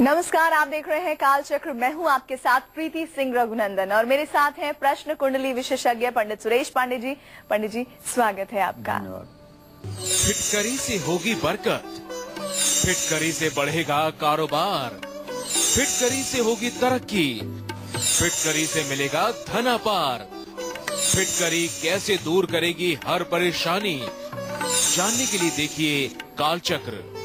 नमस्कार, आप देख रहे हैं काल चक्र। मैं हूं आपके साथ प्रीति सिंह रघुनंदन और मेरे साथ हैं प्रश्न कुंडली विशेषज्ञ पंडित सुरेश पांडे जी। पंडित जी, स्वागत है आपका। फिटकरी से होगी बरकत, फिटकरी से बढ़ेगा कारोबार, फिटकरी से होगी तरक्की, फिटकरी से मिलेगा धन अपार। फिटकरी कैसे दूर करेगी हर परेशानी, जानने के लिए देखिए काल चक्र।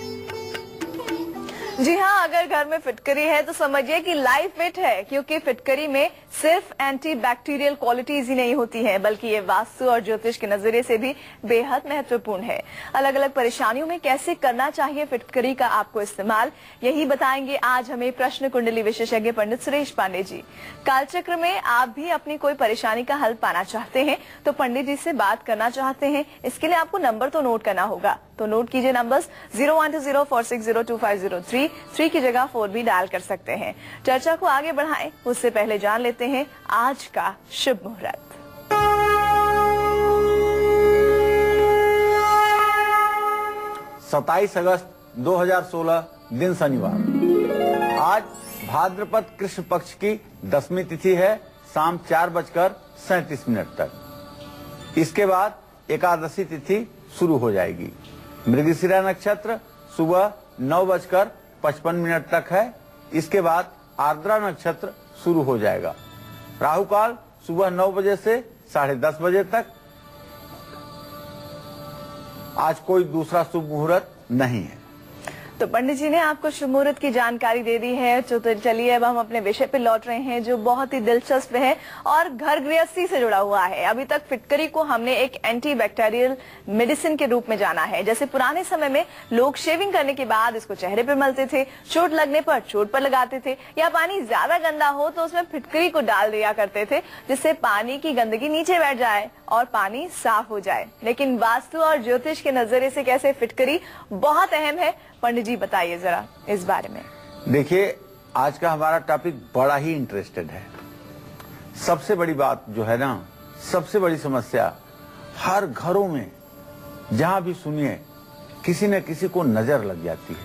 जी हाँ, अगर घर में फिटकरी है तो समझिए कि लाइफ फिट है, क्योंकि फिटकरी में सिर्फ एंटी बैक्टीरियल क्वालिटीज ही नहीं होती हैं, बल्कि ये वास्तु और ज्योतिष के नजरिए से भी बेहद महत्वपूर्ण है। अलग अलग परेशानियों में कैसे करना चाहिए फिटकरी का आपको इस्तेमाल, यही बताएंगे आज हमें प्रश्न कुंडली विशेषज्ञ पंडित सुरेश पांडे जी। कालचक्र में आप भी अपनी कोई परेशानी का हल पाना चाहते हैं तो पंडित जी से बात करना चाहते हैं, इसके लिए आपको नंबर तो नोट करना होगा। तो नोट कीजिए नंबर्स 0120460253, 3 की जगह 4 भी डायल कर सकते हैं। चर्चा को आगे बढ़ाएं उससे पहले जान लेते हैं आज का शुभ मुहूर्त। 27 अगस्त 2016 दिन शनिवार। आज भाद्रपद कृष्ण पक्ष की 10वीं तिथि है, शाम 4:37 तक। इसके बाद एकादशी तिथि शुरू हो जाएगी। मृगशिरा नक्षत्र सुबह 9:55 तक है। इसके बाद आर्द्रा नक्षत्र शुरू हो जाएगा। राहु काल सुबह 9 बजे से 10:30 बजे तक। आज कोई दूसरा शुभ मुहूर्त नहीं है। तो पंडित जी ने आपको शुभ मुहूर्त की जानकारी दे दी है। तो चलिए अब हम अपने विषय पे लौट रहे हैं जो बहुत ही दिलचस्प है और घर गृहस्थी से जुड़ा हुआ है। अभी तक फिटकरी को हमने एक एंटी बैक्टीरियल मेडिसिन के रूप में जाना है। जैसे पुराने समय में लोग शेविंग करने के बाद इसको चेहरे पे मलते थे, चोट लगने पर चोट पर लगाते थे, या पानी ज्यादा गंदा हो तो उसमें फिटकरी को डाल दिया करते थे, जिससे पानी की गंदगी नीचे बैठ जाए और पानी साफ हो जाए। लेकिन वास्तु और ज्योतिष के नजरिए से कैसे फिटकरी बहुत अहम है, पंडित जी बताइए जरा इस बारे में। देखिए, आज का हमारा टॉपिक बड़ा ही इंटरेस्टेड है। सबसे बड़ी बात जो है ना, सबसे बड़ी समस्या हर घरों में जहां भी सुनिए किसी न किसी को नजर लग जाती है।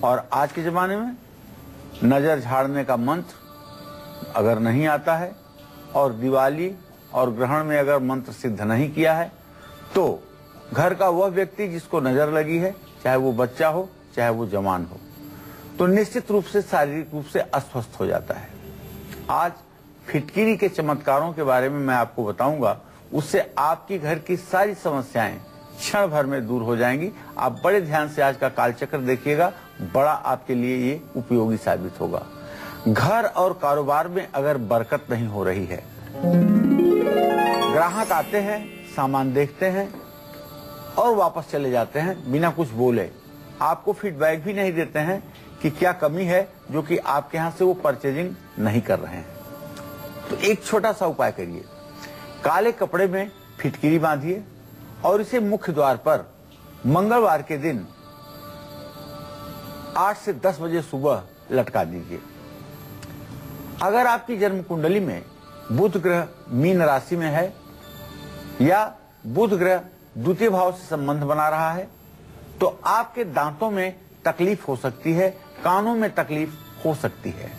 और आज के जमाने में नजर झाड़ने का मंत्र अगर नहीं आता है और दिवाली और ग्रहण में अगर मंत्र सिद्ध नहीं किया है तो घर का वह व्यक्ति जिसको नजर लगी है, चाहे वो बच्चा हो चाहे वो जवान हो, तो निश्चित रूप से शारीरिक रूप से अस्वस्थ हो जाता है। आज फिटकरी के चमत्कारों के बारे में मैं आपको बताऊंगा, उससे आपकी घर की सारी समस्याएं क्षण भर में दूर हो जाएंगी। आप बड़े ध्यान से आज का कालचक्र देखिएगा, बड़ा आपके लिए ये उपयोगी साबित होगा। घर और कारोबार में अगर बरकत नहीं हो रही है, ग्राहक आते हैं, सामान देखते हैं और वापस चले जाते हैं बिना कुछ बोले, आपको फीडबैक भी नहीं देते हैं कि क्या कमी है जो कि आपके यहां से वो परचेजिंग नहीं कर रहे हैं, तो एक छोटा सा उपाय करिए। काले कपड़े में फिटकरी बांधिए और इसे मुख्य द्वार पर मंगलवार के दिन 8 से 10 बजे सुबह लटका दीजिए। अगर आपकी जन्म कुंडली में बुध ग्रह मीन राशि में है या बुध ग्रह द्वितीय भाव से संबंध बना रहा है तो आपके दांतों में तकलीफ हो सकती है, कानों में तकलीफ हो सकती है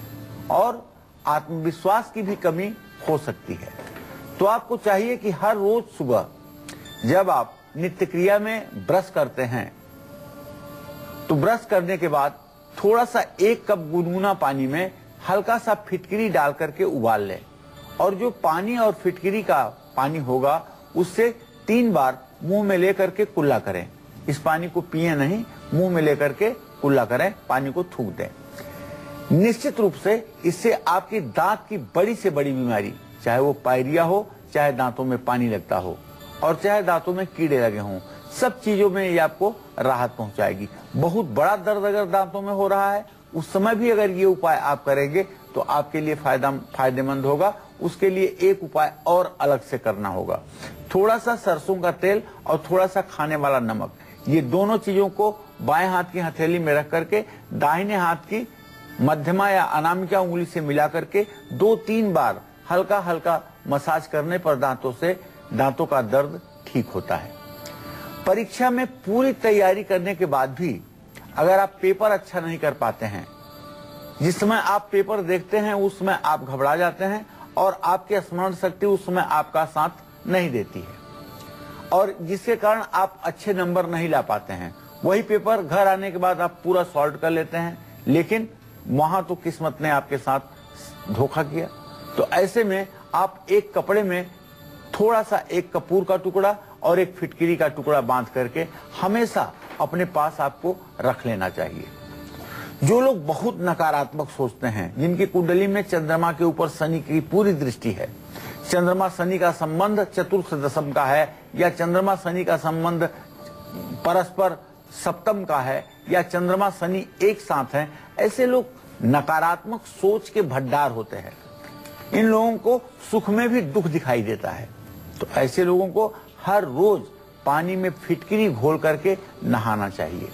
और आत्मविश्वास की भी कमी हो सकती है। तो आपको चाहिए कि हर रोज सुबह जब आप नित्य क्रिया में ब्रश करते हैं तो ब्रश करने के बाद थोड़ा सा 1 कप गुनगुना पानी में हल्का सा फिटकरी डाल करके उबाल लें और जो पानी और फिटकरी का पानी होगा उससे 3 बार मुंह में लेकर के कुल्ला करें। इस पानी को पिए नहीं, मुंह में लेकर के कुल्ला करें, पानी को थूक दें। निश्चित रूप से इससे आपकी दांत की बड़ी से बड़ी बीमारी, चाहे वो पायरिया हो, चाहे दांतों में पानी लगता हो और चाहे दांतों में कीड़े लगे हों, सब चीजों में ये आपको राहत पहुंचाएगी। बहुत बड़ा दर्द अगर दांतों में हो रहा है उस समय भी अगर ये उपाय आप करेंगे तो आपके लिए फायदेमंद होगा। उसके लिए एक उपाय और अलग से करना होगा। थोड़ा सा सरसों का तेल और थोड़ा सा खाने वाला नमक, ये दोनों चीजों को बाएं हाथ की हथेली में रख करके दाहिने हाथ की मध्यमा या अनामिका उंगली से मिला करके 2-3 बार हल्का हल्का मसाज करने पर दांतों का दर्द ठीक होता है। परीक्षा में पूरी तैयारी करने के बाद भी अगर आप पेपर अच्छा नहीं कर पाते हैं जिस समय आप पेपर देखते हैं उस समय आप घबरा जाते हैं और आपकी स्मरण शक्ति उस समय आपका साथ नहीं देती है और जिसके कारण आप अच्छे नंबर नहीं ला पाते हैं। वही पेपर घर आने के बाद आप पूरा सॉल्व कर लेते हैं, लेकिन वहां तो किस्मत ने आपके साथ धोखा किया। तो ऐसे में आप एक कपड़े में थोड़ा सा एक कपूर का टुकड़ा और एक फिटकिरी का टुकड़ा बांध करके हमेशा अपने पास आपको रख लेना चाहिए। जो लोग बहुत नकारात्मक सोचते हैं, जिनकी कुंडली में चंद्रमा के ऊपर शनि की पूरी दृष्टि है, चंद्रमा शनि का संबंध चतुर्थ दशम का है या चंद्रमा शनि का संबंध परस्पर सप्तम का है या चंद्रमा शनि एक साथ है, ऐसे लोग नकारात्मक सोच के भंडार होते हैं। इन लोगों को सुख में भी दुख दिखाई देता है। तो ऐसे लोगों को हर रोज पानी में फिटकिरी घोल करके नहाना चाहिए।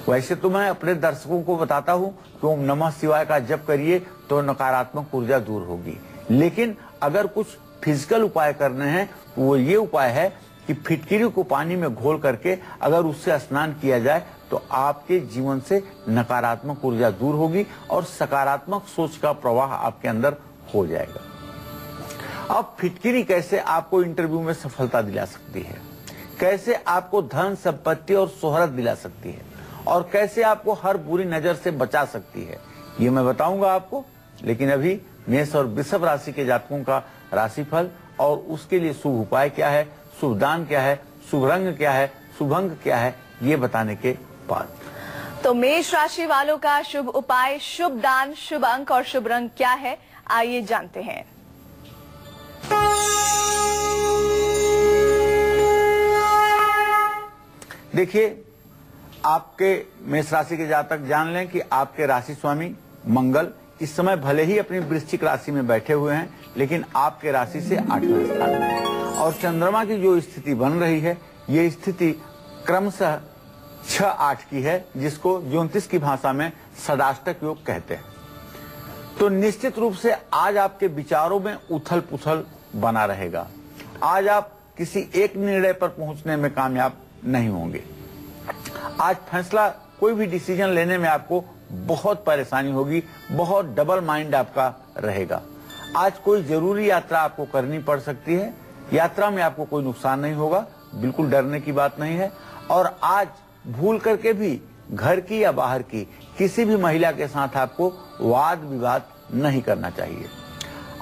वैसे तो मैं अपने दर्शकों को बताता हूं कि ओम नमः शिवाय का जप करिए तो नकारात्मक ऊर्जा दूर होगी, लेकिन अगर कुछ फिजिकल उपाय करने हैं तो वो ये उपाय है कि फिटकिरी को पानी में घोल करके अगर उससे स्नान किया जाए तो आपके जीवन से नकारात्मक ऊर्जा दूर होगी और सकारात्मक सोच का प्रवाह आपके अंदर हो जाएगा। अब फिटकिरी कैसे आपको इंटरव्यू में सफलता दिला सकती है, कैसे आपको धन संपत्ति और शोहरत दिला सकती है और कैसे आपको हर बुरी नजर से बचा सकती है, ये मैं बताऊंगा आपको। लेकिन अभी मेष और वृषभ राशि के जातकों का राशिफल और उसके लिए शुभ उपाय क्या है, शुभ दान क्या है, शुभ रंग क्या है, शुभ अंक क्या है, ये बताने के बाद तो मेष राशि वालों का शुभ उपाय, शुभ दान, शुभ अंक और शुभ रंग क्या है, आइए जानते हैं। देखिए, आपके मेष राशि के जातक जान लें कि आपके राशि स्वामी मंगल इस समय भले ही अपनी वृश्चिक राशि में बैठे हुए हैं, लेकिन आपके राशि से 8वें स्थान में है और चंद्रमा की जो स्थिति बन रही है, ये स्थिति क्रमशः 6-8 की है, जिसको ज्योतिष की भाषा में षडाष्टक योग कहते हैं। तो निश्चित रूप से आज आपके विचारों में उथल पुथल बना रहेगा। आज आप किसी एक निर्णय पर पहुंचने में कामयाब नहीं होंगे। आज फैसला, कोई भी डिसीजन लेने में आपको बहुत परेशानी होगी, बहुत डबल माइंड आपका रहेगा। आज कोई जरूरी यात्रा आपको करनी पड़ सकती है। यात्रा में आपको कोई नुकसान नहीं होगा, बिल्कुल डरने की बात नहीं है। और आज भूल करके भी घर की या बाहर की किसी भी महिला के साथ आपको वाद विवाद नहीं करना चाहिए।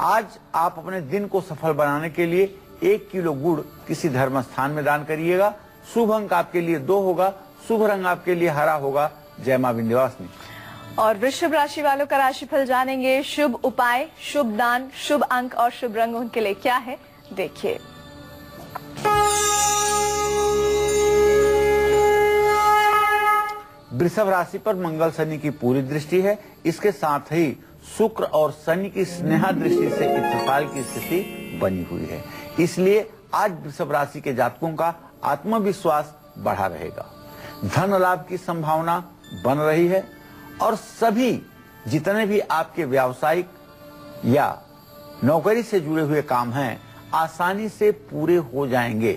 आज आप अपने दिन को सफल बनाने के लिए 1 किलो गुड़ किसी धर्म स्थान में दान करिएगा। शुभ अंक आपके लिए 2 होगा, शुभ रंग आपके लिए हरा होगा। जय मां विंध्यवासिनी। और वृषभ राशि वालों का राशिफल जानेंगे। शुभ उपाय, शुभ दान, शुभ अंक और शुभ रंग उनके लिए क्या है, देखिए। वृषभ राशि पर मंगल शनि की पूरी दृष्टि है। इसके साथ ही शुक्र और शनि की स्नेहा दृष्टि से इत्तेफाक की स्थिति बनी हुई है। इसलिए आज वृषभ राशि के जातकों का आत्मविश्वास बढ़ा रहेगा। धन लाभ की संभावना बन रही है और सभी जितने भी आपके व्यावसायिक या नौकरी से जुड़े हुए काम हैं, आसानी से पूरे हो जाएंगे।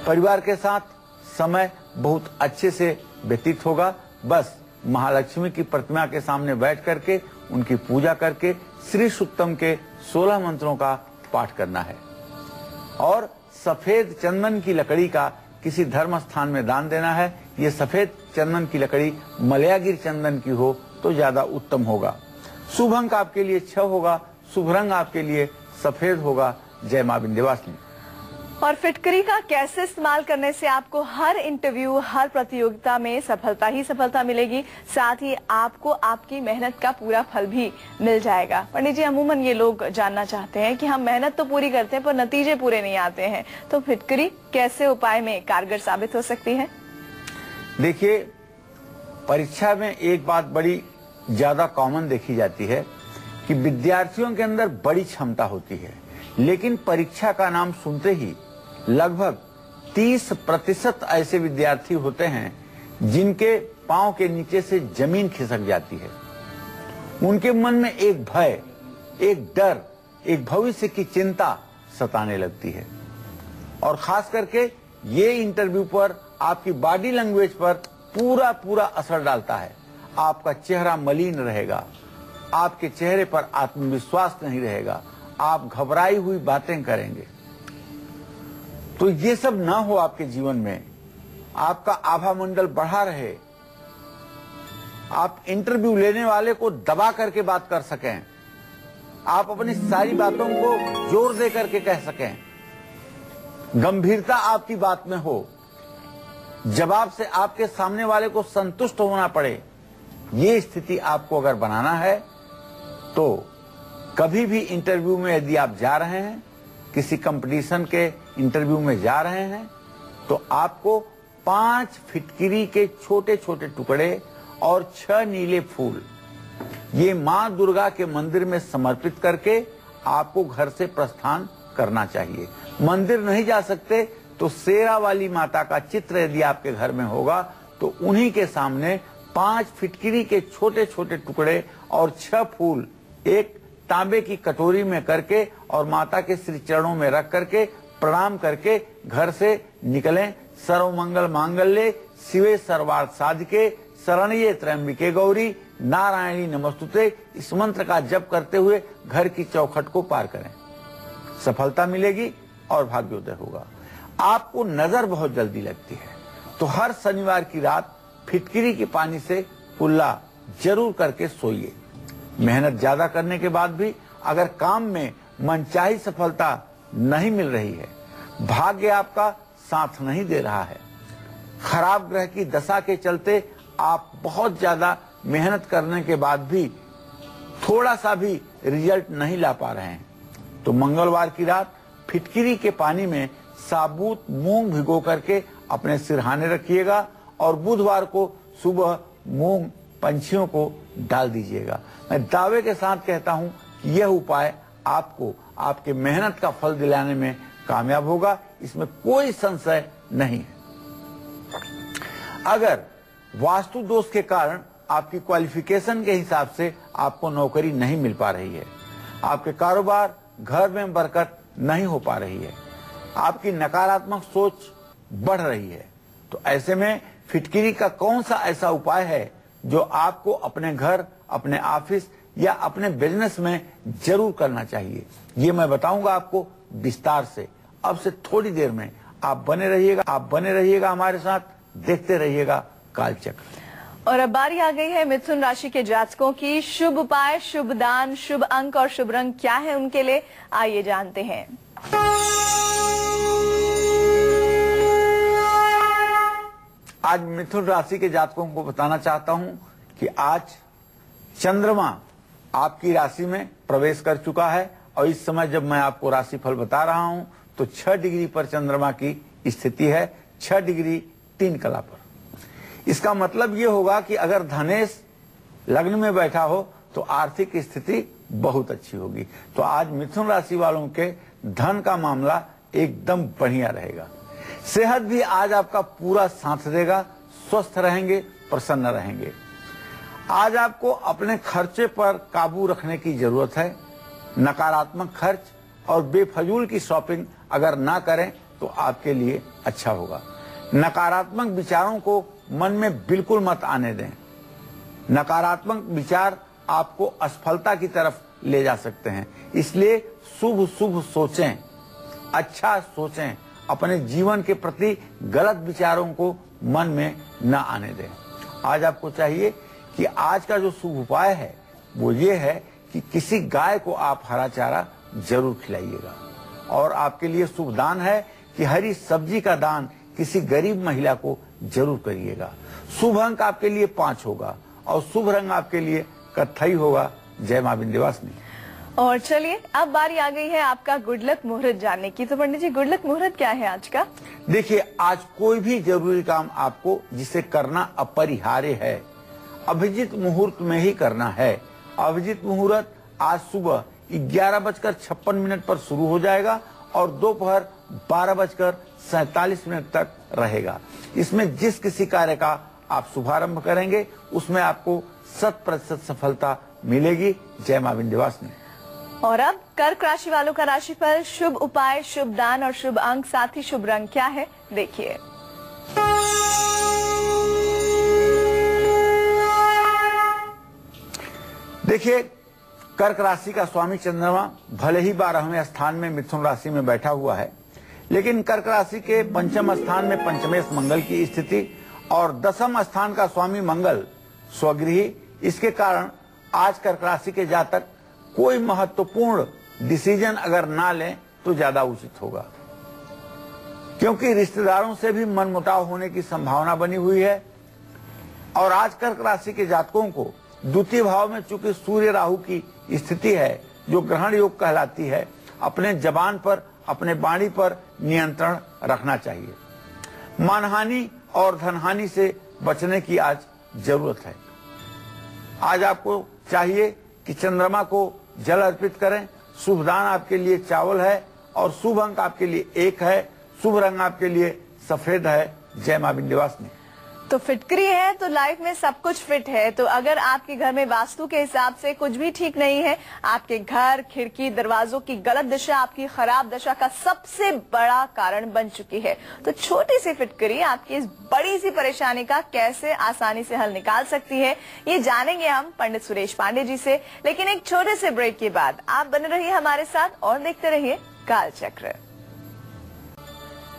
परिवार के साथ समय बहुत अच्छे से व्यतीत होगा। बस महालक्ष्मी की प्रतिमा के सामने बैठ करके उनकी पूजा करके श्री सुक्तम के 16 मंत्रों का पाठ करना है और सफेद चंदन की लकड़ी का किसी धर्म स्थान में दान देना है। ये सफेद चंदन की लकड़ी मलयागिर चंदन की हो तो ज्यादा उत्तम होगा। शुभ अंक आपके लिए 6 होगा, शुभ रंग आपके लिए सफेद होगा। जय मां विंध्यवासिनी। और फिटकरी का कैसे इस्तेमाल करने से आपको हर इंटरव्यू, हर प्रतियोगिता में सफलता ही सफलता मिलेगी, साथ ही आपको आपकी मेहनत का पूरा फल भी मिल जाएगा। पंडित जी, अमूमन ये लोग जानना चाहते हैं कि हम मेहनत तो पूरी करते हैं पर नतीजे पूरे नहीं आते हैं, तो फिटकरी कैसे उपाय में कारगर साबित हो सकती है? देखिए, परीक्षा में एक बात बड़ी ज्यादा कॉमन देखी जाती है कि विद्यार्थियों के अंदर बड़ी क्षमता होती है, लेकिन परीक्षा का नाम सुनते ही लगभग 30% ऐसे विद्यार्थी होते हैं जिनके पांव के नीचे से जमीन खिसक जाती है। उनके मन में एक भय, एक डर, एक भविष्य की चिंता सताने लगती है और खास करके ये इंटरव्यू पर आपकी बॉडी लैंग्वेज पर पूरा असर डालता है। आपका चेहरा मलिन रहेगा, आपके चेहरे पर आत्मविश्वास नहीं रहेगा, आप घबराई हुई बातें करेंगे। तो ये सब ना हो आपके जीवन में, आपका आभा मंडल बढ़ा रहे, आप इंटरव्यू लेने वाले को दबा करके बात कर सकें, आप अपनी सारी बातों को जोर दे करके कह सकें, गंभीरता आपकी बात में हो, जवाब से आपके सामने वाले को संतुष्ट होना पड़े, ये स्थिति आपको अगर बनाना है तो कभी भी इंटरव्यू में यदि आप जा रहे हैं, किसी कंपटीशन के इंटरव्यू में जा रहे हैं, तो आपको 5 फिटकिरी के छोटे छोटे टुकड़े और 6 नीले फूल ये मां दुर्गा के मंदिर में समर्पित करके आपको घर से प्रस्थान करना चाहिए। मंदिर नहीं जा सकते तो शेरा वाली माता का चित्र यदि आपके घर में होगा तो उन्हीं के सामने 5 फिटकिरी के छोटे छोटे टुकड़े और 6 फूल एक तांबे की कटोरी में करके और माता के श्री चरणों में रख करके प्रणाम करके घर से निकलें। सर्वमंगल मांगल्ये शिवे सर्वार्थ साधिके शरण्ये त्र्यंबिके गौरी नारायणी नमस्तुते, इस मंत्र का जप करते हुए घर की चौखट को पार करें। सफलता मिलेगी और भाग्योदय होगा। आपको नजर बहुत जल्दी लगती है तो हर शनिवार की रात फिटकिरी के पानी से कुल्ला जरूर करके सोइए। मेहनत ज्यादा करने के बाद भी अगर काम में मनचाही सफलता नहीं मिल रही है, भाग्य आपका साथ नहीं दे रहा है, खराब ग्रह की दशा के चलते आप बहुत ज्यादा मेहनत करने के बाद भी थोड़ा सा भी रिजल्ट नहीं ला पा रहे हैं, तो मंगलवार की रात फिटकिरी के पानी में साबुत मूंग भिगो करके अपने सिरहाने रखिएगा और बुधवार को सुबह मूंग पंछियों को डाल दीजिएगा। मैं दावे के साथ कहता हूं कि यह उपाय आपको आपके मेहनत का फल दिलाने में कामयाब होगा, इसमें कोई संशय नहीं है। अगर वास्तु दोष के कारण आपकी क्वालिफिकेशन के हिसाब से आपको नौकरी नहीं मिल पा रही है, आपके कारोबार घर में बरकत नहीं हो पा रही है, आपकी नकारात्मक सोच बढ़ रही है, तो ऐसे में फिटकिरी का कौन सा ऐसा उपाय है जो आपको अपने घर, अपने ऑफिस या अपने बिजनेस में जरूर करना चाहिए, ये मैं बताऊंगा आपको विस्तार से। अब से थोड़ी देर में आप बने रहिएगा हमारे साथ, देखते रहिएगा कालचक्र। और अब बारी आ गई है मिथुन राशि के जातकों की। शुभ उपाय, शुभ दान, शुभ अंक और शुभ रंग क्या है उनके लिए, आइए जानते हैं। आज मिथुन राशि के जातकों को बताना चाहता हूं कि आज चंद्रमा आपकी राशि में प्रवेश कर चुका है और इस समय जब मैं आपको राशिफल बता रहा हूं तो 6 डिग्री पर चंद्रमा की स्थिति है, 6 डिग्री 3 कला पर। इसका मतलब ये होगा कि अगर धनेश लग्न में बैठा हो तो आर्थिक स्थिति बहुत अच्छी होगी। तो आज मिथुन राशि वालों के धन का मामला एकदम बढ़िया रहेगा। सेहत भी आज आपका पूरा साथ देगा, स्वस्थ रहेंगे, प्रसन्न रहेंगे। आज आपको अपने खर्चे पर काबू रखने की जरूरत है। नकारात्मक खर्च और बेफजूल की शॉपिंग अगर ना करें तो आपके लिए अच्छा होगा। नकारात्मक विचारों को मन में बिल्कुल मत आने दें। नकारात्मक विचार आपको असफलता की तरफ ले जा सकते हैं, इसलिए शुभ शुभ सोचें, अच्छा सोचें, अपने जीवन के प्रति गलत विचारों को मन में न आने दें। आज आपको चाहिए कि आज का जो शुभ उपाय है वो ये है कि किसी गाय को आप हरा चारा जरूर खिलाइएगा। और आपके लिए शुभ दान है कि हरी सब्जी का दान किसी गरीब महिला को जरूर करिएगा। शुभ अंक आपके लिए 5 होगा और शुभ रंग आपके लिए कत्थई होगा। जय मां विंध्यवासिनी। और चलिए अब बारी आ गई है आपका गुड लक मुहूर्त जानने की। तो पंडित जी, गुड लक मुहूर्त क्या है आज का? देखिए, आज कोई भी जरूरी काम आपको जिसे करना अपरिहार्य है, अभिजीत मुहूर्त में ही करना है। अभिजीत मुहूर्त आज सुबह 11:56 पर शुरू हो जाएगा और दोपहर 12:47 तक रहेगा। इसमें जिस किसी कार्य का आप शुभारंभ करेंगे उसमें आपको 100% सफलता मिलेगी। जय मां विंध्यवासिनी। और अब कर्क राशि वालों का राशिफल, शुभ उपाय, शुभ दान और शुभ अंक, साथ ही शुभ रंग क्या है, देखिए। देखिए, कर्क राशि का स्वामी चंद्रमा भले ही 12वें स्थान में मिथुन राशि में बैठा हुआ है, लेकिन कर्क राशि के पंचम स्थान में पंचमेश मंगल की स्थिति और दसम स्थान का स्वामी मंगल स्वगृही, इसके कारण आज कर्क राशि के जातक कोई महत्वपूर्ण डिसीजन अगर ना लें तो ज्यादा उचित होगा, क्योंकि रिश्तेदारों से भी मनमुटाव होने की संभावना बनी हुई है। और आज कर्क राशि के जातकों को द्वितीय भाव में चूंकि सूर्य राहु की स्थिति है जो ग्रहण योग कहलाती है, अपने जबान पर, अपने वाणी पर नियंत्रण रखना चाहिए। मानहानि और धनहानि से बचने की आज जरूरत है। आज आपको चाहिए कि चंद्रमा को जल अर्पित करें। शुभ दान आपके लिए चावल है और शुभ अंक आपके लिए 1 है। शुभ रंग आपके लिए सफेद है। जय मां विंध्यवासिनी। तो फिटकरी है तो लाइफ में सब कुछ फिट है। तो अगर आपके घर में वास्तु के हिसाब से कुछ भी ठीक नहीं है, आपके घर, खिड़की, दरवाजों की गलत दिशा आपकी खराब दशा का सबसे बड़ा कारण बन चुकी है। तो छोटी सी फिटकरी आपकी इस बड़ी सी परेशानी का कैसे आसानी से हल निकाल सकती है, ये जानेंगे हम पंडित सुरेश पांडे जी से। लेकिन एक छोटे से ब्रेक के बाद आप बने रहिए हमारे साथ और देखते रहिए कालचक्र।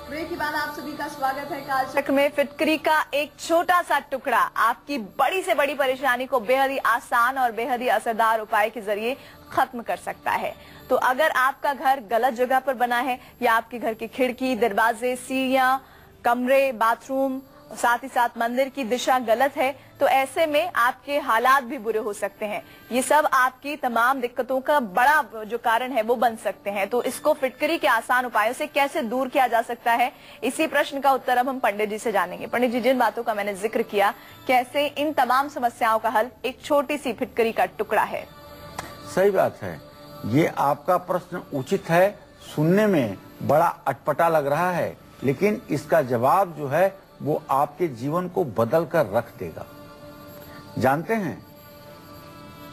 ब्रेक के बाद आप सभी का स्वागत है कालचक्र में। फिटकरी का एक छोटा सा टुकड़ा आपकी बड़ी से बड़ी परेशानी को बेहद ही आसान और बेहद ही असरदार उपाय के जरिए खत्म कर सकता है। तो अगर आपका घर गलत जगह पर बना है या आपके घर की खिड़की, दरवाजे, सीढ़ियां, कमरे, बाथरूम, साथ ही साथ मंदिर की दिशा गलत है, तो ऐसे में आपके हालात भी बुरे हो सकते हैं। ये सब आपकी तमाम दिक्कतों का बड़ा जो कारण है वो बन सकते हैं। तो इसको फिटकरी के आसान उपायों से कैसे दूर किया जा सकता है, इसी प्रश्न का उत्तर अब हम पंडित जी से जानेंगे। पंडित जी, जिन बातों का मैंने जिक्र किया, कैसे इन तमाम समस्याओं का हल एक छोटी सी फिटकरी का टुकड़ा है। सही बात है, ये आपका प्रश्न उचित है। सुनने में बड़ा अटपटा लग रहा है, लेकिन इसका जवाब जो है वो आपके जीवन को बदल कर रख देगा। जानते हैं,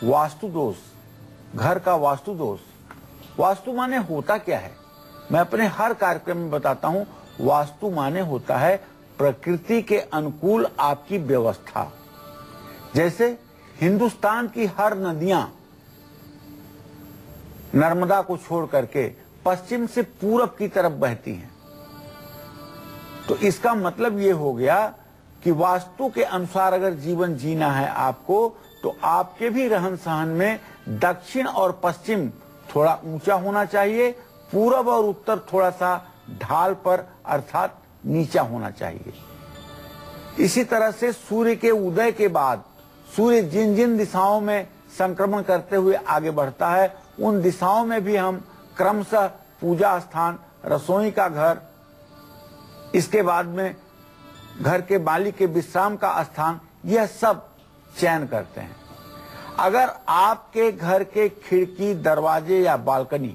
वास्तु दोष, घर का वास्तु दोष, वास्तु माने होता क्या है? मैं अपने हर कार्यक्रम में बताता हूं, वास्तु माने होता है प्रकृति के अनुकूल आपकी व्यवस्था। जैसे हिंदुस्तान की हर नदियां नर्मदा को छोड़ करके पश्चिम से पूरब की तरफ बहती हैं, तो इसका मतलब ये हो गया कि वास्तु के अनुसार अगर जीवन जीना है आपको, तो आपके भी रहन सहन में दक्षिण और पश्चिम थोड़ा ऊंचा होना चाहिए, पूरब और उत्तर थोड़ा सा ढाल पर अर्थात नीचा होना चाहिए। इसी तरह से सूर्य के उदय के बाद सूर्य जिन जिन दिशाओं में संक्रमण करते हुए आगे बढ़ता है, उन दिशाओं में भी हम क्रमशः पूजा स्थान, रसोई का घर, इसके बाद में घर के मालिक के विश्राम का स्थान, यह सब चयन करते हैं। अगर आपके घर के खिड़की, दरवाजे या बालकनी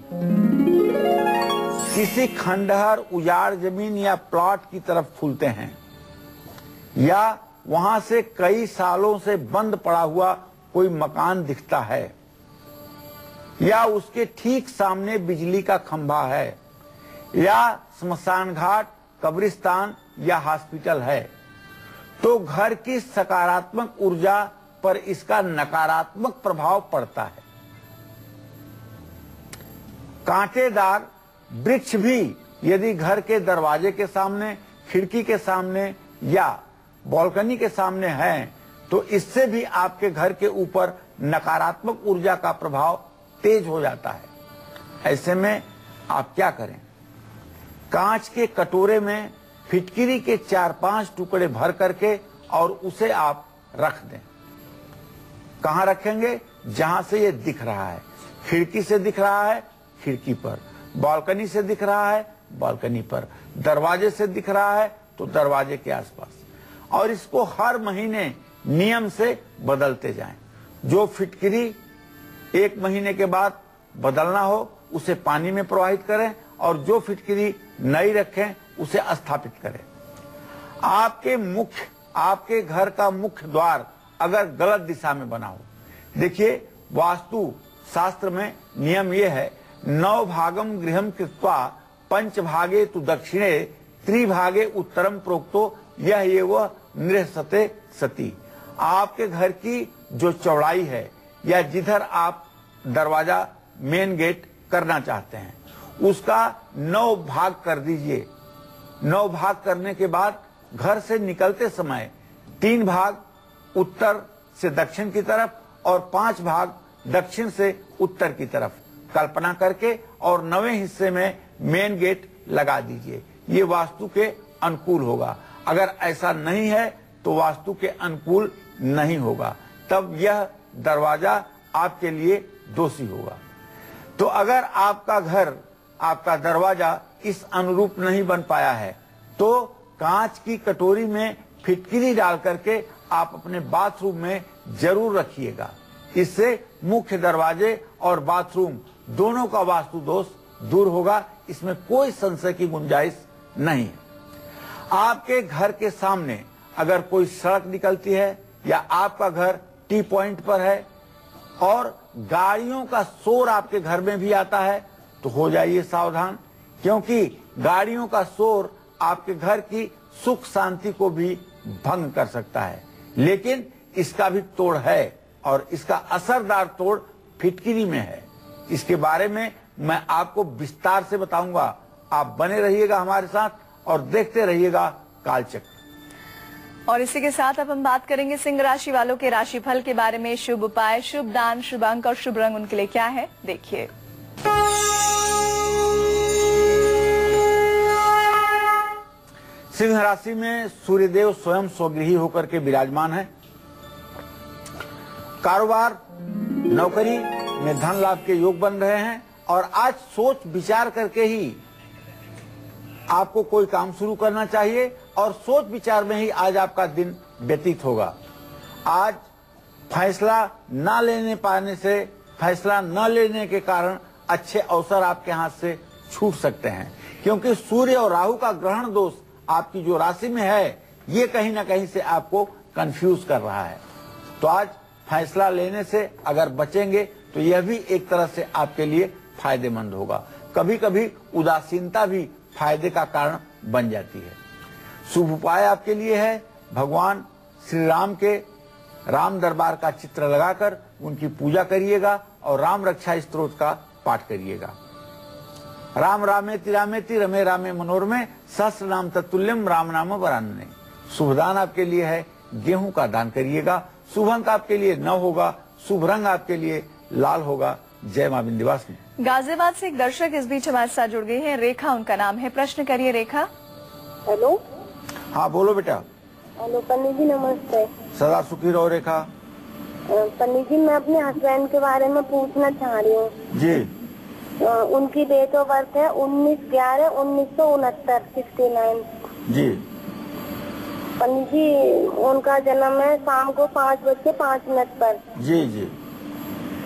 किसी खंडहर, उजाड़ जमीन या प्लॉट की तरफ खुलते हैं, या वहां से कई सालों से बंद पड़ा हुआ कोई मकान दिखता है, या उसके ठीक सामने बिजली का खंभा है, या स्मशान घाट, कब्रिस्तान या हॉस्पिटल है, तो घर की सकारात्मक ऊर्जा पर इसका नकारात्मक प्रभाव पड़ता है। कांटेदार वृक्ष भी यदि घर के दरवाजे के सामने, खिड़की के सामने या बालकनी के सामने हैं, तो इससे भी आपके घर के ऊपर नकारात्मक ऊर्जा का प्रभाव तेज हो जाता है। ऐसे में आप क्या करें? कांच के कटोरे में फिटकिरी के 4-5 टुकड़े भर करके और उसे आप रख दें। कहां रखेंगे? जहां से ये दिख रहा है। खिड़की से दिख रहा है, खिड़की पर। बालकनी से दिख रहा है, बालकनी पर। दरवाजे से दिख रहा है, तो दरवाजे के आसपास। और इसको हर महीने नियम से बदलते जाएं। जो फिटकिरी 1 महीने के बाद बदलना हो, उसे पानी में प्रवाहित करें, और जो फिटकिरी नई रखें उसे स्थापित करें। आपके घर का मुख्य द्वार अगर गलत दिशा में बना हो, देखिए वास्तु शास्त्र में नियम यह है, 9 भागम गृहम कृत्वा पंचभागे तु दक्षिणे त्रिभागे उत्तरम प्रोक्तो यह ये वह नृहसते सती। आपके घर की जो चौड़ाई है, या जिधर आप दरवाजा मेन गेट करना चाहते हैं उसका 9 भाग कर दीजिए। 9 भाग करने के बाद घर से निकलते समय 3 भाग उत्तर से दक्षिण की तरफ और 5 भाग दक्षिण से उत्तर की तरफ कल्पना करके और 9वें हिस्से में मेन गेट लगा दीजिए। ये वास्तु के अनुकूल होगा। अगर ऐसा नहीं है तो वास्तु के अनुकूल नहीं होगा, तब यह दरवाजा आपके लिए दोषी होगा। तो अगर आपका घर, आपका दरवाजा इस अनुरूप नहीं बन पाया है तो कांच की कटोरी में फिटकिरी डाल करके आप अपने बाथरूम में जरूर रखिएगा। इससे मुख्य दरवाजे और बाथरूम दोनों का वास्तु दोष दूर होगा, इसमें कोई संशय की गुंजाइश नहीं है। आपके घर के सामने अगर कोई सड़क निकलती है या आपका घर टी पॉइंट पर है और गाड़ियों का शोर आपके घर में भी आता है तो हो जाइए सावधान, क्योंकि गाड़ियों का शोर आपके घर की सुख शांति को भी भंग कर सकता है। लेकिन इसका भी तोड़ है और इसका असरदार तोड़ फिटकिरी में है। इसके बारे में मैं आपको विस्तार से बताऊंगा। आप बने रहिएगा हमारे साथ और देखते रहिएगा कालचक्र। और इसी के साथ अब हम बात करेंगे सिंह राशि वालों के राशिफल के बारे में। शुभ उपाय, शुभ दान, शुभ अंक और शुभ रंग उनके लिए क्या है, देखिए। सिंह राशि में सूर्यदेव स्वयं स्वगृही होकर के विराजमान है। कारोबार, नौकरी में धन लाभ के योग बन रहे हैं और आज सोच विचार करके ही आपको कोई काम शुरू करना चाहिए और सोच विचार में ही आज आपका दिन व्यतीत होगा। आज फैसला न लेने पाने से, फैसला न लेने के कारण अच्छे अवसर आपके हाथ से छूट सकते हैं, क्योंकि सूर्य और राहु का ग्रहण दोष आपकी जो राशि में है ये कहीं ना कहीं से आपको कंफ्यूज कर रहा है। तो आज फैसला लेने से अगर बचेंगे तो यह भी एक तरह से आपके लिए फायदेमंद होगा। कभी कभी उदासीनता भी फायदे का कारण बन जाती है। शुभ उपाय आपके लिए है, भगवान श्री राम के राम दरबार का चित्र लगाकर उनकी पूजा करिएगा और राम रक्षा स्तोत्र का पाठ करिएगा। राम रामेति रामेति रमे रामे मनोरमे सहस्र नाम तत्तुल्यम राम नाम वरानने। शुभ दान आपके लिए है, गेहूं का दान करिएगा। शुभ अंक आपके लिए 9 होगा, शुभ रंग आपके लिए लाल होगा। जय मां विंध्यवासिनी। गाजियाबाद से एक दर्शक इस बीच हमारे साथ जुड़ गई है, रेखा उनका नाम है। प्रश्न करिए रेखा। हेलो। हाँ बोलो बेटा। हेलो पंडित जी, नमस्ते। सदा सुखी रहो रेखा। पंडित जी, मैं अपने हस्बैंड के बारे में पूछना चाह रही हूँ जी। उनकी डेट ऑफ बर्थ है 19/11/1969 69। जी पंडित जी, उनका जन्म है शाम को 5:05 पर। जी जी।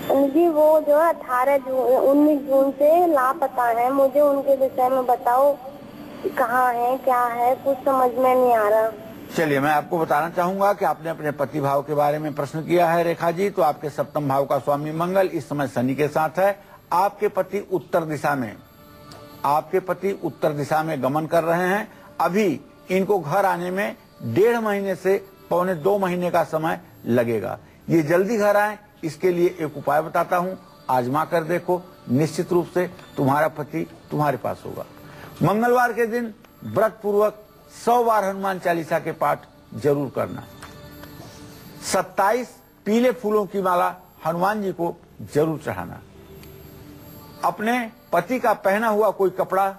पंडित जी, वो जो है 19 जून से लापता है। मुझे उनके विषय में बताओ, कहाँ है, क्या है, कुछ समझ में नहीं आ रहा। चलिए, मैं आपको बताना चाहूंगा कि आपने अपने पति भाव के बारे में प्रश्न किया है रेखा जी। तो आपके सप्तम भाव का स्वामी मंगल इस समय शनि के साथ है। आपके पति उत्तर दिशा में गमन कर रहे हैं। अभी इनको घर आने में 1.5 महीने से पौने 2 महीने का समय लगेगा। ये जल्दी घर आए, इसके लिए एक उपाय बताता हूँ, आजमा कर देखो। निश्चित रूप से तुम्हारा पति तुम्हारे पास होगा। मंगलवार के दिन व्रत पूर्वक 100 बार हनुमान चालीसा के पाठ जरूर करना। 27 पीले फूलों की माला हनुमान जी को जरूर चढ़ाना। अपने पति का पहना हुआ कोई कपड़ा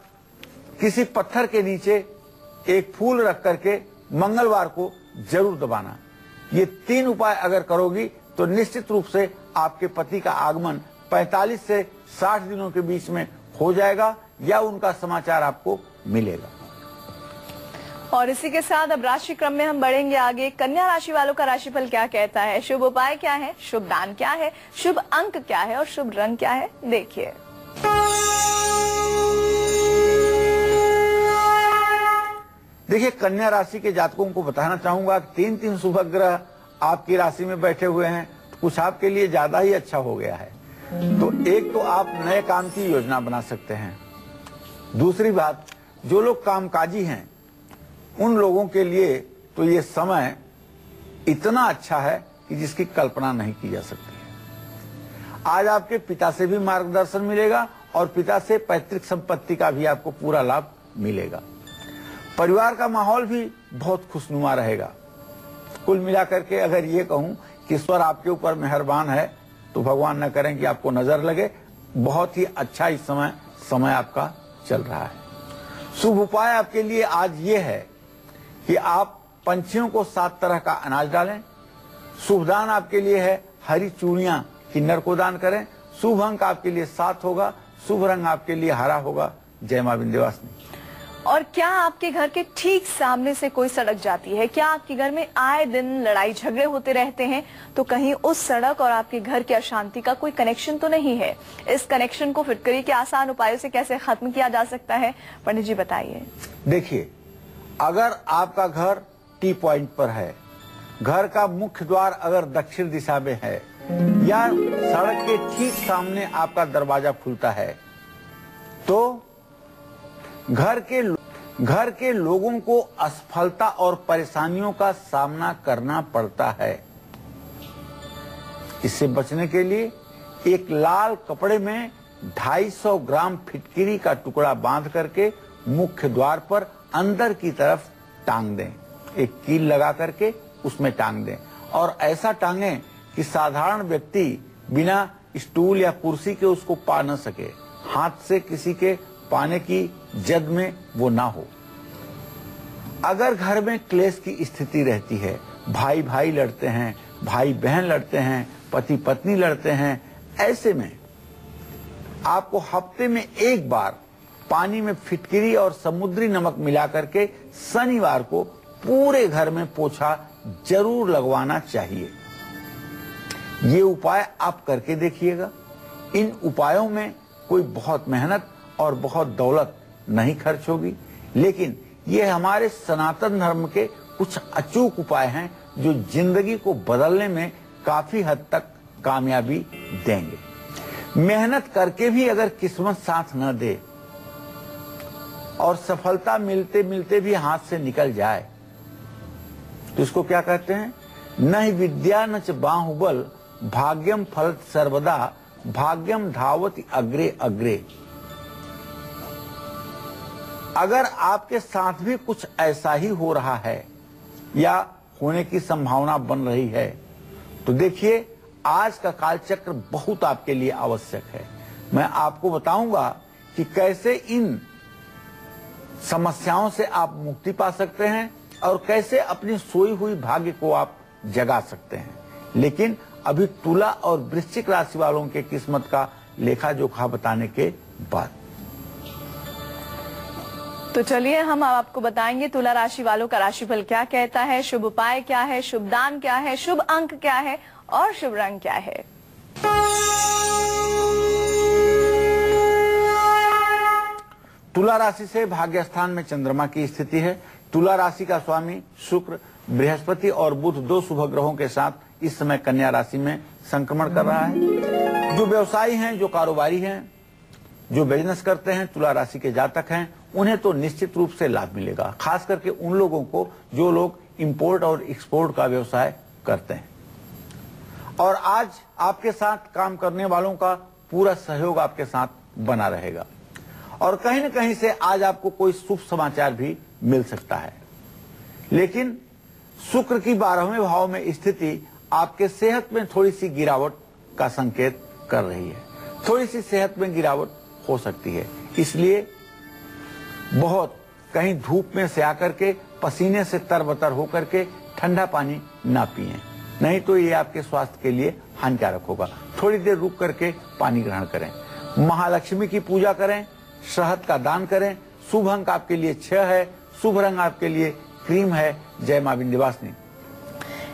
किसी पत्थर के नीचे एक फूल रख करके मंगलवार को जरूर दबाना। ये 3 उपाय अगर करोगी तो निश्चित रूप से आपके पति का आगमन 45 से 60 दिनों के बीच में हो जाएगा या उनका समाचार आपको मिलेगा। और इसी के साथ अब राशि क्रम में हम बढ़ेंगे आगे। कन्या राशि वालों का राशिफल क्या कहता है, शुभ उपाय क्या है, शुभ दान क्या है, शुभ अंक क्या है और शुभ रंग क्या है, देखिए। देखिए, कन्या राशि के जातकों को बताना चाहूंगा 3 शुभ ग्रह आपकी राशि में बैठे हुए हैं, तो कुछ आपके लिए ज्यादा ही अच्छा हो गया है। तो एक तो आप नए काम की योजना बना सकते हैं। दूसरी बात, जो लोग कामकाजी हैं उन लोगों के लिए तो ये समय इतना अच्छा है कि जिसकी कल्पना नहीं की जा सकती है। आज आपके पिता से भी मार्गदर्शन मिलेगा और पिता से पैतृक संपत्ति का भी आपको पूरा लाभ मिलेगा। परिवार का माहौल भी बहुत खुशनुमा रहेगा। कुल मिलाकर के अगर ये कहूं कि ईश्वर आपके ऊपर मेहरबान है तो भगवान न करें कि आपको नजर लगे। बहुत ही अच्छा इस समय आपका चल रहा है। शुभ उपाय आपके लिए आज ये है कि आप पंछियों को 7 तरह का अनाज डालें। शुभ दान आपके लिए है हरी चूड़ियां किन्नर को दान करें। शुभ अंक आपके लिए 7 होगा। शुभ रंग आपके लिए हरा होगा। जय मां विंध्यवासिनी। और क्या आपके घर के ठीक सामने से कोई सड़क जाती है? क्या आपके घर में आए दिन लड़ाई झगड़े होते रहते हैं? तो कहीं उस सड़क और आपके घर की अशांति का कोई कनेक्शन तो नहीं है? इस कनेक्शन को फिटकरी के आसान उपायों से कैसे खत्म किया जा सकता है, पंडित जी बताइए। देखिए, अगर आपका घर टी पॉइंट पर है, घर का मुख्य द्वार अगर दक्षिण दिशा में है या सड़क के ठीक सामने आपका दरवाजा खुलता है, तो घर के लोगों को असफलता और परेशानियों का सामना करना पड़ता है। इससे बचने के लिए एक लाल कपड़े में 250 ग्राम फिटकिरी का टुकड़ा बांध करके मुख्य द्वार पर अंदर की तरफ टांग दें। एक कील लगा करके उसमें टांग दें और ऐसा टांगें कि साधारण व्यक्ति बिना स्टूल या कुर्सी के उसको पा न सके, हाथ से किसी के पाने की जद में वो ना हो। अगर घर में क्लेश की स्थिति रहती है, भाई भाई लड़ते हैं, भाई बहन लड़ते हैं, पति पत्नी लड़ते हैं, ऐसे में आपको हफ्ते में एक बार पानी में फिटकिरी और समुद्री नमक मिला करके शनिवार को पूरे घर में पोछा जरूर लगवाना चाहिए। ये उपाय आप करके देखिएगा। इन उपायों में कोई बहुत मेहनत और बहुत दौलत नहीं खर्च होगी, लेकिन ये हमारे सनातन धर्म के कुछ अचूक उपाय हैं जो जिंदगी को बदलने में काफी हद तक कामयाबी देंगे। मेहनत करके भी अगर किस्मत साथ न दे और सफलता मिलते मिलते भी हाथ से निकल जाए तो इसको क्या कहते हैं? न ही विद्या न च बाहुबल भाग्यम फलत सर्वदा भाग्यम धावति अग्रे अग्रे। अगर आपके साथ भी कुछ ऐसा ही हो रहा है या होने की संभावना बन रही है तो देखिए, आज का कालचक्र बहुत आपके लिए आवश्यक है। मैं आपको बताऊंगा कि कैसे इन समस्याओं से आप मुक्ति पा सकते हैं और कैसे अपनी सोई हुई भाग्य को आप जगा सकते हैं। लेकिन अभी तुला और वृश्चिक राशि वालों के किस्मत का लेखा जोखा बताने के बाद तो चलिए हम अब आपको बताएंगे तुला राशि वालों का राशिफल क्या कहता है, शुभ उपाय क्या है, शुभ दान क्या है, शुभ अंक क्या है और शुभ रंग क्या है। तुला राशि से भाग्य स्थान में चंद्रमा की स्थिति है। तुला राशि का स्वामी शुक्र, बृहस्पति और बुध 2 शुभ ग्रहों के साथ इस समय कन्या राशि में संक्रमण कर रहा है। जो व्यवसायी हैं, जो कारोबारी हैं, जो बिजनेस करते हैं, तुला राशि के जातक हैं, उन्हें तो निश्चित रूप से लाभ मिलेगा। खास करके उन लोगों को जो लोग इंपोर्ट और एक्सपोर्ट का व्यवसाय करते हैं। और आज आपके साथ काम करने वालों का पूरा सहयोग आपके साथ बना रहेगा और कहीं न कहीं से आज आपको कोई शुभ समाचार भी मिल सकता है। लेकिन शुक्र की 12वें भाव में स्थिति आपके सेहत में थोड़ी सी गिरावट का संकेत कर रही है। थोड़ी सी सेहत में गिरावट हो सकती है, इसलिए बहुत कहीं धूप में से आकर के पसीने से तरबतर होकर के ठंडा पानी ना पिएं, नहीं तो ये आपके स्वास्थ्य के लिए हानिकारक होगा। थोड़ी देर रुक करके पानी ग्रहण करें। महालक्ष्मी की पूजा करें, शहद का दान करें। शुभ अंक आपके लिए 6 है। शुभ रंग आपके लिए क्रीम है। जय मां विंध्यवासिनी।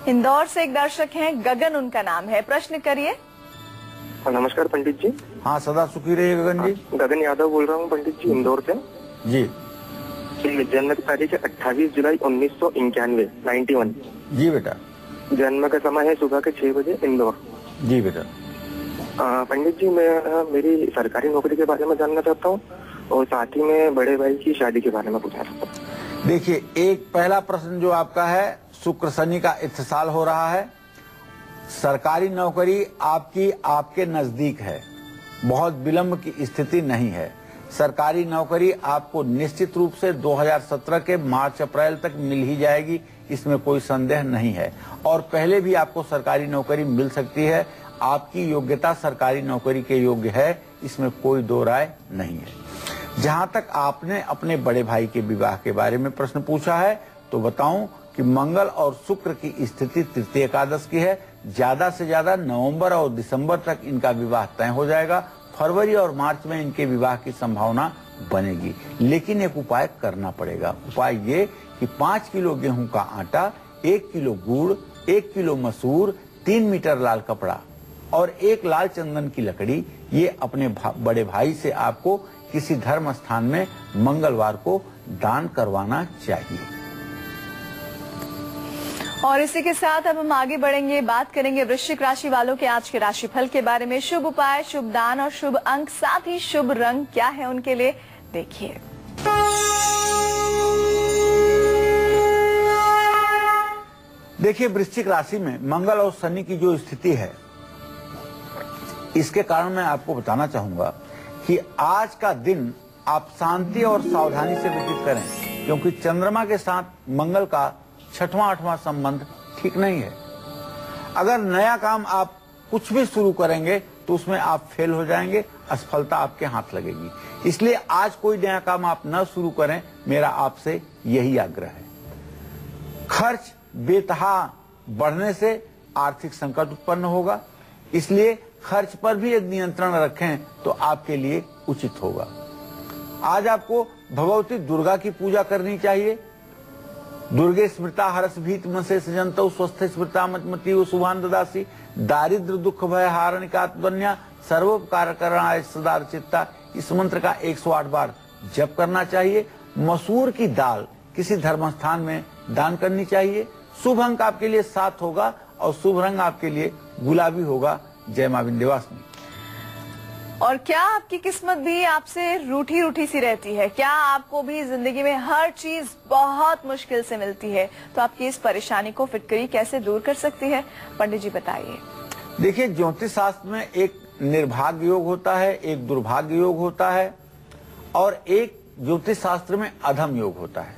इंदौर से एक दर्शक हैं, गगन उनका नाम है, प्रश्न करिए। नमस्कार पंडित जी। हाँ, सदा सुखी रहिए गगन जी। गगन यादव बोल रहा हूँ पंडित जी, इंदौर से जी। जन्म की तारीख है 28 जुलाई 1991, 91। जी बेटा। जन्म का समय है सुबह के 6 बजे, इंदौर। जी बेटा। पंडित जी, मैं मेरी सरकारी नौकरी के बारे में जानना चाहता हूँ और साथ ही में बड़े भाई की शादी के बारे में पूछना चाहता हूँ। देखिए, एक पहला प्रश्न जो आपका है, शुक्र शनि का इत्तेसाल हो रहा है सरकारी नौकरी आपकी आपके नजदीक है, बहुत विलंब की स्थिति नहीं है। सरकारी नौकरी आपको निश्चित रूप से 2017 के मार्च अप्रैल तक मिल ही जाएगी, इसमें कोई संदेह नहीं है। और पहले भी आपको सरकारी नौकरी मिल सकती है। आपकी योग्यता सरकारी नौकरी के योग्य है, इसमें कोई दो राय नहीं है। जहां तक आपने अपने बड़े भाई के विवाह के बारे में प्रश्न पूछा है, तो बताऊं कि मंगल और शुक्र की स्थिति तृतीय एकादश की है। ज्यादा से ज्यादा नवंबर और दिसंबर तक इनका विवाह तय हो जाएगा। फरवरी और मार्च में इनके विवाह की संभावना बनेगी, लेकिन एक उपाय करना पड़ेगा। उपाय ये कि 5 किलो गेहूं का आटा, 1 किलो गुड़, 1 किलो मसूर, 3 मीटर लाल कपड़ा और 1 लाल चंदन की लकड़ी, ये अपने बड़े भाई से आपको किसी धर्म स्थान में मंगलवार को दान करवाना चाहिए। और इसी के साथ अब हम आगे बढ़ेंगे, बात करेंगे वृश्चिक राशि वालों के आज के राशिफल के बारे में। शुभ उपाय, शुभ दान और शुभ अंक, साथ ही शुभ रंग क्या है उनके लिए, देखिए। देखिए, वृश्चिक राशि में मंगल और शनि की जो स्थिति है, इसके कारण मैं आपको बताना चाहूंगा कि आज का दिन आप शांति और सावधानी से व्यतीत करें, क्योंकि चंद्रमा के साथ मंगल का 6वां-8वां संबंध ठीक नहीं है। अगर नया काम आप कुछ भी शुरू करेंगे तो उसमें आप फेल हो जाएंगे, असफलता आपके हाथ लगेगी। इसलिए आज कोई नया काम आप न शुरू करें, मेरा आपसे यही आग्रह है। खर्च बेतहा बढ़ने से आर्थिक संकट उत्पन्न होगा, इसलिए खर्च पर भी एक नियंत्रण रखें तो आपके लिए उचित होगा। आज आपको भगवती दुर्गा की पूजा करनी चाहिए। दुर्गे स्मृता हरस भीत मसे सजंतो स्वस्थ स्मृता मतमति शुभान ददासी दारिद्र दुख भय हारणिकात्वन्या सर्वोपकार करणाय सदा चित्ता। इस मंत्र का 108 बार जप करना चाहिए। मसूर की दाल किसी धर्म स्थान में दान करनी चाहिए। शुभ अंक आपके लिए 7 होगा और शुभ रंग आपके लिए गुलाबी होगा। जय मां विंध्यवासिनी। और क्या आपकी किस्मत भी आपसे रूठी रूठी सी रहती है? क्या आपको भी जिंदगी में हर चीज बहुत मुश्किल से मिलती है? तो आपकी इस परेशानी को फिटकरी कैसे दूर कर सकती है, पंडित जी बताइए। देखिए, ज्योतिष शास्त्र में एक निर्भाग्य योग होता है, एक दुर्भाग्य योग होता है और एक ज्योतिष शास्त्र में अधम योग होता है।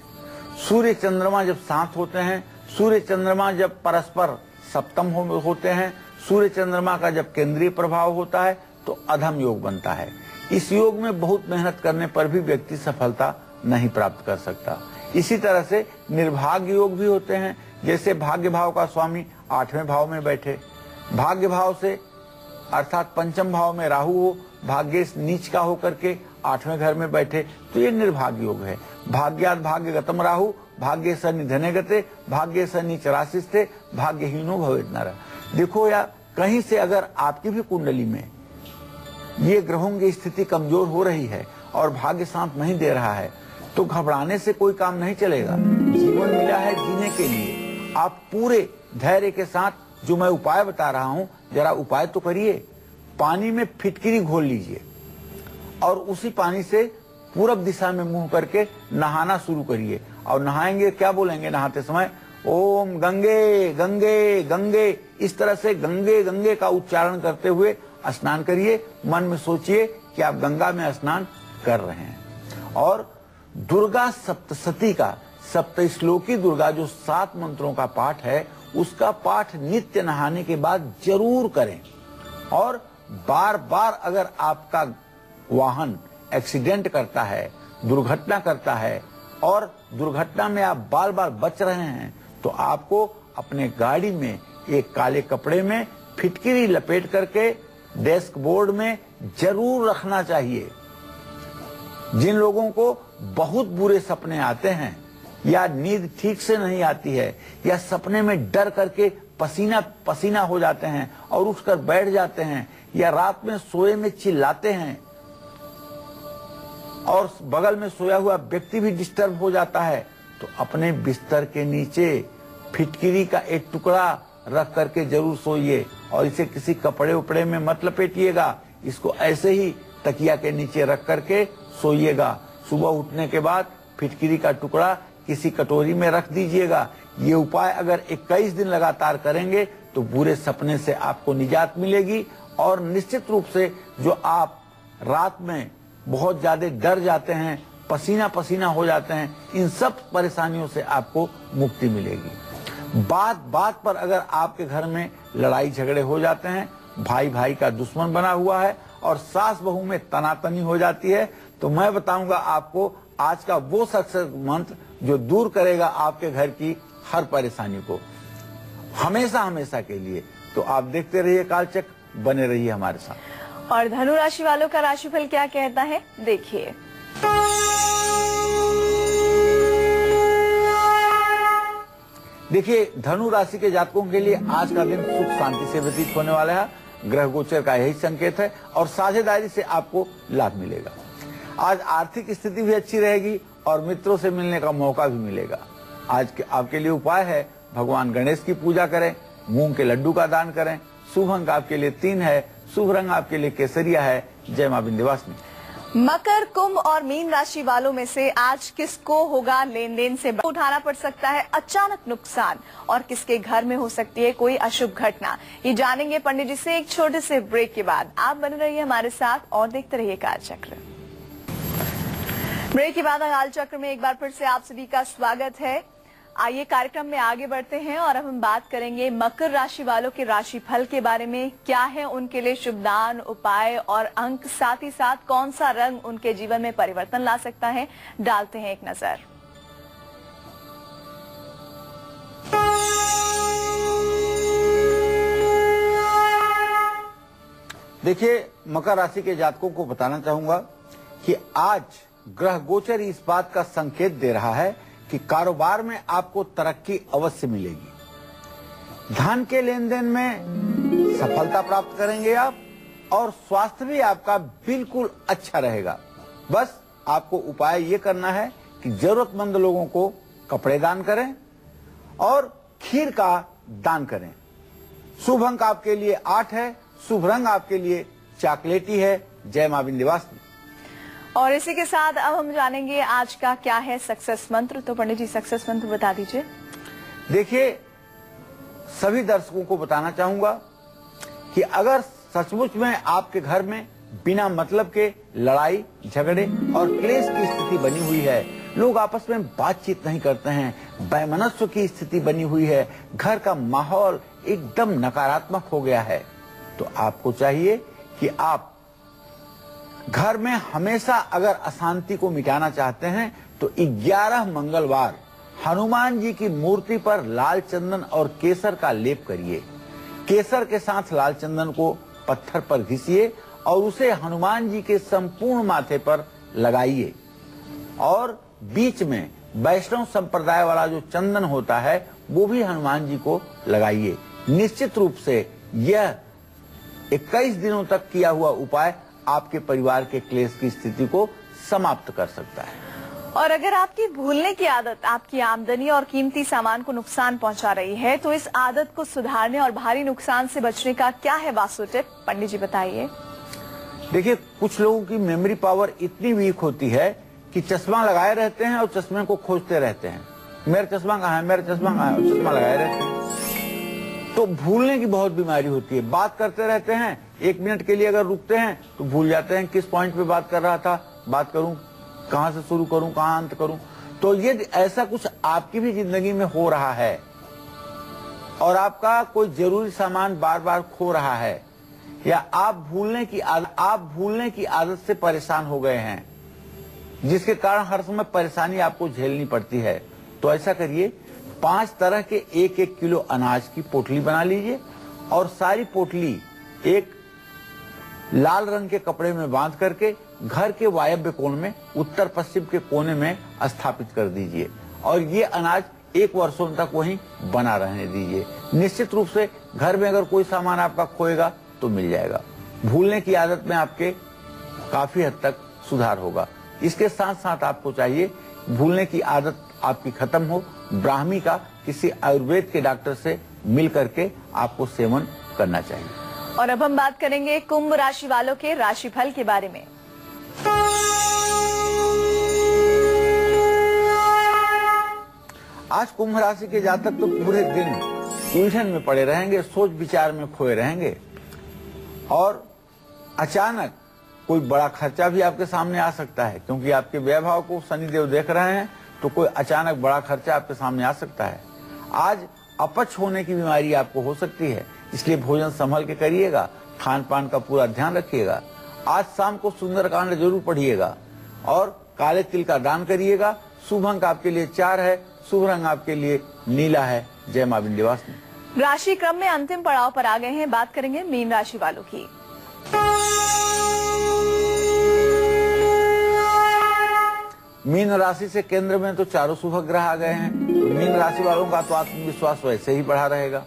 सूर्य चंद्रमा जब साथ होते हैं, सूर्य चंद्रमा जब परस्पर सप्तम होते हैं, सूर्य चंद्रमा का जब केंद्रीय प्रभाव होता है तो अधम योग बनता है। इस योग में बहुत मेहनत करने पर भी व्यक्ति सफलता नहीं प्राप्त कर सकता। इसी तरह से निर्भाग्य योग भी होते हैं, जैसे भाग्य भाव का स्वामी 8वें भाव में बैठे, भाग्य भाव से अर्थात पंचम भाव में राहु हो, भाग्य नीच का होकर के 8वें घर में बैठे, तो ये निर्भाग्य योग है। भाग्यात भाग्यगतम राहु, भाग्य स निधने गते, भाग्य स नीच राशिस्ते, भाग्यहीनो भवेत् नरः। देखो या कहीं से अगर आपकी भी कुंडली में ये ग्रहों की स्थिति कमजोर हो रही है और भाग्य साथ नहीं दे रहा है, तो घबराने से कोई काम नहीं चलेगा। जीवन मिला है जीने के लिए, आप पूरे धैर्य के साथ जो मैं उपाय बता रहा हूं, जरा उपाय तो करिए। पानी में फिटकिरी घोल लीजिए और उसी पानी से पूरब दिशा में मुंह करके नहाना शुरू करिए। और नहाएंगे, क्या बोलेंगे नहाते समय? ओम गंगे गंगे गंगे, इस तरह से गंगे गंगे का उच्चारण करते हुए स्नान करिए। मन में सोचिए कि आप गंगा में स्नान कर रहे हैं। और दुर्गा सप्तशती का, सप्तश्लोकी दुर्गा जो 7 मंत्रों का पाठ है, उसका पाठ नित्य नहाने के बाद जरूर करें। और बार बार अगर आपका वाहन एक्सीडेंट करता है, दुर्घटना करता है और दुर्घटना में आप बार बार बच रहे हैं, तो आपको अपने गाड़ी में एक काले कपड़े में फिटकिरी लपेट करके डैशबोर्ड में जरूर रखना चाहिए। जिन लोगों को बहुत बुरे सपने आते हैं या नींद ठीक से नहीं आती है या सपने में डर करके पसीना पसीना हो जाते हैं और उठकर बैठ जाते हैं, या रात में सोए में चिल्लाते हैं और बगल में सोया हुआ व्यक्ति भी डिस्टर्ब हो जाता है, तो अपने बिस्तर के नीचे फिटकिरी का एक टुकड़ा रख करके जरूर सोइए। और इसे किसी कपड़े उपड़े में मत लपेटिएगा, इसको ऐसे ही तकिया के नीचे रख करके सोइएगा। सुबह उठने के बाद फिटकिरी का टुकड़ा किसी कटोरी में रख दीजिएगा। ये उपाय अगर 21 दिन लगातार करेंगे तो बुरे सपने से आपको निजात मिलेगी और निश्चित रूप से जो आप रात में बहुत ज्यादा डर जाते हैं, पसीना पसीना हो जाते हैं, इन सब परेशानियों से आपको मुक्ति मिलेगी। बात बात पर अगर आपके घर में लड़ाई झगड़े हो जाते हैं, भाई भाई का दुश्मन बना हुआ है और सास बहू में तनातनी हो जाती है, तो मैं बताऊंगा आपको आज का वो सक्सेस मंत्र जो दूर करेगा आपके घर की हर परेशानी को हमेशा हमेशा के लिए। तो आप देखते रहिए कालचक्र, बने रहिए हमारे साथ। और धनु राशि वालों का राशिफल क्या कहता है, देखिए। देखिए, धनु राशि के जातकों के लिए आज का दिन सुख शांति से व्यतीत होने वाला है। ग्रह गोचर का यही संकेत है और साझेदारी से आपको लाभ मिलेगा। आज आर्थिक स्थिति भी अच्छी रहेगी और मित्रों से मिलने का मौका भी मिलेगा। आज के आपके लिए उपाय है, भगवान गणेश की पूजा करें, मूंग के लड्डू का दान करें। शुभ अंक आपके लिए 3 है, शुभ रंग आपके लिए केसरिया है। जय मां विंध्यवासिनी। मकर, कुंभ और मीन राशि वालों में से आज किसको होगा लेन देन से उठाना पड़ सकता है अचानक नुकसान, और किसके घर में हो सकती है कोई अशुभ घटना, ये जानेंगे पंडित जी से एक छोटे से ब्रेक के बाद। आप बने रहिए हमारे साथ और देखते रहिए कालचक्र। ब्रेक के बाद कालचक्र में एक बार फिर से आप सभी का स्वागत है। आइए कार्यक्रम में आगे बढ़ते हैं और अब हम बात करेंगे मकर राशि वालों के राशिफल के बारे में। क्या है उनके लिए शुभदान, उपाय और अंक, साथ ही साथ कौन सा रंग उनके जीवन में परिवर्तन ला सकता है, डालते हैं एक नजर। देखिए, मकर राशि के जातकों को बताना चाहूंगा कि आज ग्रह गोचर इस बात का संकेत दे रहा है कि कारोबार में आपको तरक्की अवश्य मिलेगी। धन के लेन देन में सफलता प्राप्त करेंगे आप और स्वास्थ्य भी आपका बिल्कुल अच्छा रहेगा। बस आपको उपाय ये करना है कि जरूरतमंद लोगों को कपड़े दान करें और खीर का दान करें। शुभ अंक आपके लिए 8 है, शुभ रंग आपके लिए चॉकलेटी है। जय मां विंध्यवासिनी। और इसी के साथ अब हम जानेंगे आज का क्या है सक्सेस मंत्र। तो पंडित जी सक्सेस मंत्र बता दीजिए। देखिए, सभी दर्शकों को बताना चाहूंगा कि अगर सचमुच में आपके घर में बिना मतलब के लड़ाई झगड़े और क्लेश की स्थिति बनी हुई है, लोग आपस में बातचीत नहीं करते हैं, वैमनस्य की स्थिति बनी हुई है, घर का माहौल एकदम नकारात्मक हो गया है, तो आपको चाहिए कि आप घर में हमेशा अगर अशांति को मिटाना चाहते हैं तो 11 मंगलवार हनुमान जी की मूर्ति पर लाल चंदन और केसर का लेप करिए। केसर के साथ लाल चंदन को पत्थर पर घिसिए और उसे हनुमान जी के संपूर्ण माथे पर लगाइए और बीच में वैष्णव संप्रदाय वाला जो चंदन होता है वो भी हनुमान जी को लगाइए। निश्चित रूप से यह 21 दिनों तक किया हुआ उपाय आपके परिवार के क्लेश की स्थिति को समाप्त कर सकता है। और अगर आपकी भूलने की आदत आपकी आमदनी और कीमती सामान को नुकसान पहुंचा रही है, तो इस आदत को सुधारने और भारी नुकसान से बचने का क्या है वास्तु टिप, पंडित जी बताइए। देखिए, कुछ लोगों की मेमोरी पावर इतनी वीक होती है कि चश्मा लगाए रहते हैं और चश्मे को खोजते रहते हैं, मेरा चश्मा कहाँ है, मेरा चश्मा कहाँ है, चश्मा लगाए रहते हैं। तो भूलने की बहुत बीमारी होती है। बात करते रहते हैं, 1 मिनट के लिए अगर रुकते हैं तो भूल जाते हैं किस पॉइंट पे बात कर रहा था, बात करूं, कहां से शुरू करूं, कहां अंत करूं। तो ये ऐसा कुछ आपकी भी जिंदगी में हो रहा है और आपका कोई जरूरी सामान बार बार खो रहा है या आप भूलने की आदत से परेशान हो गए हैं, जिसके कारण हर समय परेशानी आपको झेलनी पड़ती है, तो ऐसा करिए, 5 तरह के 1-1 किलो अनाज की पोटली बना लीजिए और सारी पोटली एक लाल रंग के कपड़े में बांध करके घर के वायव्य कोण में उत्तर पश्चिम के कोने में स्थापित कर दीजिए और ये अनाज 1 वर्षों तक वहीं बना रहने दीजिए। निश्चित रूप से घर में अगर कोई सामान आपका खोएगा तो मिल जाएगा। भूलने की आदत में आपके काफी हद तक सुधार होगा। इसके साथ साथ आपको चाहिए भूलने की आदत आपकी खत्म हो, ब्राह्मी का किसी आयुर्वेद के डॉक्टर से मिल करके आपको सेवन करना चाहिए। और अब हम बात करेंगे कुंभ राशि वालों के राशिफल के बारे में। आज कुंभ राशि के जातक तो पूरे दिन उलझन में पड़े रहेंगे, सोच विचार में खोए रहेंगे और अचानक कोई बड़ा खर्चा भी आपके सामने आ सकता है, क्योंकि आपके व्यय को शनिदेव देख रहे हैं, तो कोई अचानक बड़ा खर्चा आपके सामने आ सकता है। आज अपच होने की बीमारी आपको हो सकती है, इसलिए भोजन संभल के करिएगा, खान पान का पूरा ध्यान रखिएगा। आज शाम को सुंदरकांड जरूर पढ़िएगा और काले तिल का दान करिएगा। शुभ अंक आपके लिए 4 है, शुभ रंग आपके लिए नीला है। जय मां विंध्यवासिनी। राशि क्रम में अंतिम पड़ाव पर आ गए हैं, बात करेंगे मीन राशि वालों की। मीन राशि से केंद्र में तो चारों शुभ ग्रह आ गए हैं। मीन राशि वालों का तो आत्मविश्वास वैसे ही बढ़ा रहेगा,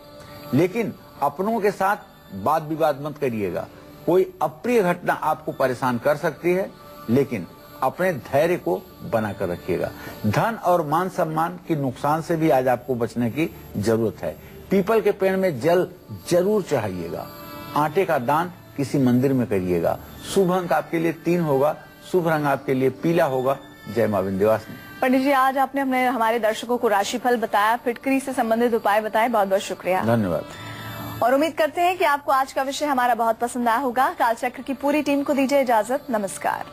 लेकिन अपनों के साथ वाद विवाद मत करिएगा। कोई अप्रिय घटना आपको परेशान कर सकती है, लेकिन अपने धैर्य को बनाकर रखिएगा। धन और मान सम्मान की नुकसान से भी आज आपको बचने की जरूरत है। पीपल के पेड़ में जल जरूर चढ़ाइएगा। आटे का दान किसी मंदिर में करिएगा। शुभ अंक आपके लिए 3 होगा, शुभ रंग आपके लिए पीला होगा। जय मां विंध्यवासिनी। पंडित जी, आज आपने हमारे दर्शकों को राशिफल बताया, फिटकरी से संबंधित उपाय बताए, बहुत बहुत शुक्रिया। धन्यवाद। और उम्मीद करते हैं कि आपको आज का विषय हमारा बहुत पसंद आया होगा। कालचक्र की पूरी टीम को दीजिए इजाजत। नमस्कार।